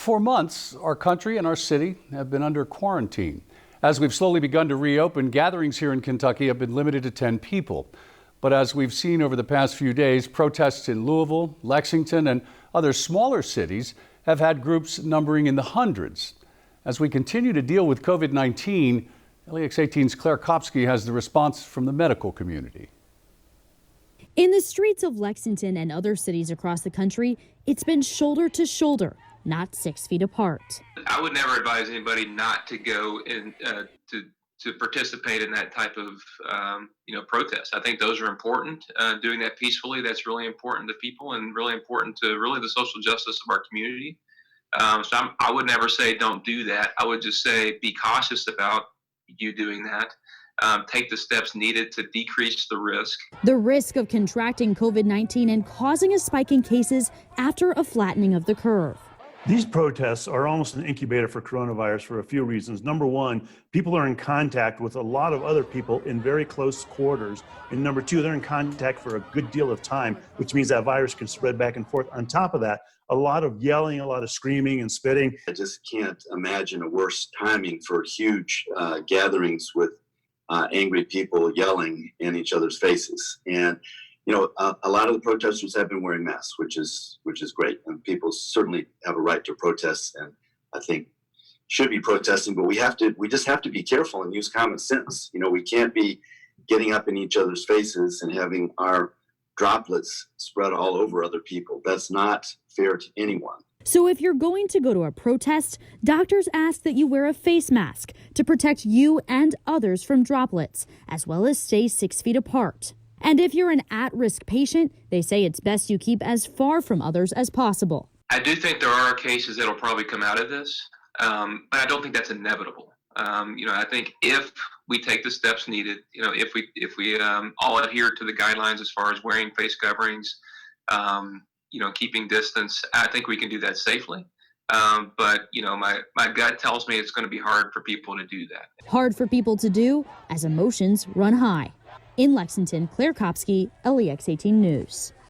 For months, our country and our city have been under quarantine. As we've slowly begun to reopen, gatherings here in Kentucky have been limited to 10 people. But as we've seen over the past few days, protests in Louisville, Lexington, and other smaller cities have had groups numbering in the hundreds. As we continue to deal with COVID-19, LEX 18's Claire Kopsky has the response from the medical community. In the streets of Lexington and other cities across the country, it's been shoulder to shoulder, not 6 feet apart. I would never advise anybody not to go in to participate in that type of protest. I think those are important. Doing that peacefully, that's really important to people and really important to really the social justice of our community. I would never say don't do that. I would just say be cautious about you doing that. Take the steps needed to decrease the risk. The risk of contracting COVID-19 and causing a spike in cases after a flattening of the curve. These protests are almost an incubator for coronavirus for a few reasons. Number one, people are in contact with a lot of other people in very close quarters. And number two, they're in contact for a good deal of time, which means that virus can spread back and forth. On top of that, a lot of yelling, a lot of screaming and spitting. I just can't imagine a worse timing for huge gatherings with angry people yelling in each other's faces. And a lot of the protesters have been wearing masks, which is great, and people certainly have a right to protest, and I think should be protesting. But we just have to be careful and use common sense. We can't be getting up in each other's faces and having our droplets spread all over other people. That's not fair to anyone. So if you're going to go to a protest, doctors ask that you wear a face mask to protect you and others from droplets, as well as stay 6 feet apart. And if you're an at-risk patient, they say it's best you keep as far from others as possible. I do think there are cases that'll probably come out of this, but I don't think that's inevitable. I think if we take the steps needed, if we all adhere to the guidelines as far as wearing face coverings, keeping distance, I think we can do that safely. But my gut tells me it's going to be hard for people to do that. Hard for people to do as emotions run high. In Lexington, Claire Kopsky, LEX 18 News.